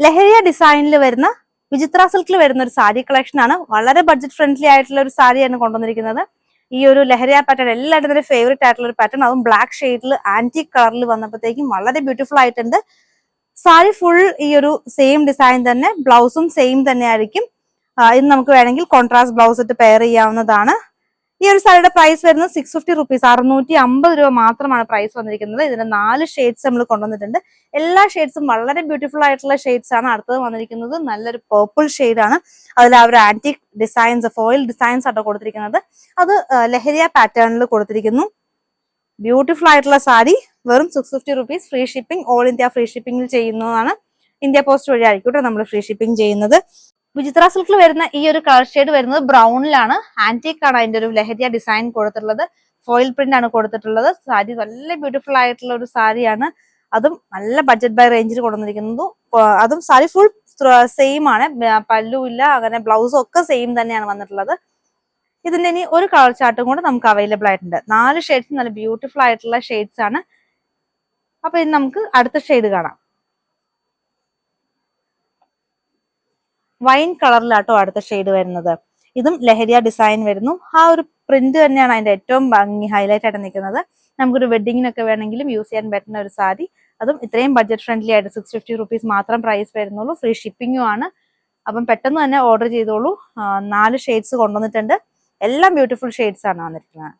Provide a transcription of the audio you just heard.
ലഹരിയ ഡിസൈനിൽ വരുന്ന വിചിത്ര സിൽക്കിൽ വരുന്ന ഒരു സാരി കളക്ഷൻ ആണ്. വളരെ ബഡ്ജറ്റ് ഫ്രണ്ട്ലി ആയിട്ടുള്ള ഒരു സാരിയാണ് കൊണ്ടുവന്നിരിക്കുന്നത്. ഈ ഒരു ലഹരിയ പാറ്റേൺ എല്ലാവരുടെ തന്നെ ഫേവറേറ്റ് ആയിട്ടുള്ള ഒരു പാറ്റേൺ, അതും ബ്ലാക്ക് ഷെയ്ഡിൽ ആന്റിക് കളറിൽ വന്നപ്പോഴത്തേക്കും വളരെ ബ്യൂട്ടിഫുൾ ആയിട്ടുണ്ട്. സാരി ഫുൾ ഈ ഒരു സെയിം ഡിസൈൻ തന്നെ, ബ്ലൗസും സെയിം തന്നെ ആയിരിക്കും. ഇത് നമുക്ക് വേണമെങ്കിൽ കോൺട്രാസ്റ്റ് ബ്ലൗസ് ഇട്ട് പെയർ ചെയ്യാവുന്നതാണ്. ഈ ഒരു സാരിയുടെ പ്രൈസ് വരുന്നത് 650 റുപ്പീസ്, 650 രൂപ മാത്രമാണ് പ്രൈസ് വന്നിരിക്കുന്നത്. ഇതിന് 4 ഷെയ്ഡ്സ് നമ്മൾ കൊണ്ടുവന്നിട്ടുണ്ട്. എല്ലാ ഷെയ്ഡ്സും വളരെ ബ്യൂട്ടിഫുൾ ആയിട്ടുള്ള ഷെയ്ഡ്സ് ആണ്. അടുത്തത് വന്നിരിക്കുന്നത് നല്ലൊരു പേർപ്പിൾ ഷെയ്ഡാണ്. അതിൽ ആ ഒരു ആന്റിക് ഡിസൈൻസ്, ഫോയിൽ ഡിസൈൻസ് ആട്ടോ കൊടുത്തിരിക്കുന്നത്. അത് ലഹരിയ പാറ്റേണിൽ കൊടുത്തിരിക്കുന്നു. ബ്യൂട്ടിഫുൾ ആയിട്ടുള്ള സാരി വെറും 650 rupees. Free shipping, all India free ഷിപ്പിംഗിൽ ചെയ്യുന്നതാണ്. ഇന്ത്യ പോസ്റ്റ് വഴി ആയിരിക്കും നമ്മൾ ഫ്രീ ഷിപ്പിംഗ് ചെയ്യുന്നത്. വിചിത്ര സിൽക്കിൽ വരുന്ന ഈ ഒരു കളർ ഷെയ്ഡ് വരുന്നത് ബ്രൗണിലാണ്. ആന്റിക് ആണ് അതിന്റെ ഒരു ലഹരിയ ഡിസൈൻ കൊടുത്തിട്ടുള്ളത്. ഫോയിൽ പ്രിന്റ് ആണ് കൊടുത്തിട്ടുള്ളത്. സാരി നല്ല ബ്യൂട്ടിഫുൾ ആയിട്ടുള്ള ഒരു സാരിയാണ്. അതും നല്ല ബഡ്ജറ്റ് ബൈ റേഞ്ചിൽ കൊണ്ടുവന്നിരിക്കുന്നത്. അതും സാരി ഫുൾ സെയിം ആണ്, പല്ലു ഇല്ല, അങ്ങനെ ബ്ലൗസും ഒക്കെ സെയിം തന്നെയാണ് വന്നിട്ടുള്ളത്. ഇതിന്റെ ഇനി ഒരു കളർ ചാർട്ടും കൂടെ നമുക്ക് അവൈലബിൾ ആയിട്ടുണ്ട്. 4 ഷെയ്ഡ്സ് നല്ല ബ്യൂട്ടിഫുൾ ആയിട്ടുള്ള ഷെയ്ഡ്സ് ആണ്. അപ്പൊ ഇനി നമുക്ക് അടുത്ത ഷെയ്ഡ് കാണാം. വൈൻ കളറിലാട്ടോ അടുത്ത ഷെയ്ഡ് വരുന്നത്. ഇതും ലഹരിയ ഡിസൈൻ വരുന്നു. ആ ഒരു പ്രിന്റ് തന്നെയാണ് അതിന്റെ ഏറ്റവും ഭംഗി, ഹൈലൈറ്റ് ആയിട്ട് നിൽക്കുന്നത്. നമുക്കൊരു വെഡിങ്ങിനൊക്കെ വേണമെങ്കിലും യൂസ് ചെയ്യാൻ പറ്റുന്ന ഒരു സാരി. അതും ഇത്രയും ബഡ്ജറ്റ് ഫ്രണ്ട്ലി ആയിട്ട് 650 റുപ്പീസ് മാത്രം പ്രൈസ് വരുന്നുള്ളൂ. ഫ്രീ ഷിപ്പിംഗും ആണ്. അപ്പം പെട്ടെന്ന് തന്നെ ഓർഡർ ചെയ്തോളൂ. 4 ഷെയ്ഡ്സ് കൊണ്ടുവന്നിട്ടുണ്ട്. എല്ലാം ബ്യൂട്ടിഫുൾ ഷെയ്ഡ്സ് ആണ് വന്നിരിക്കുന്നത്.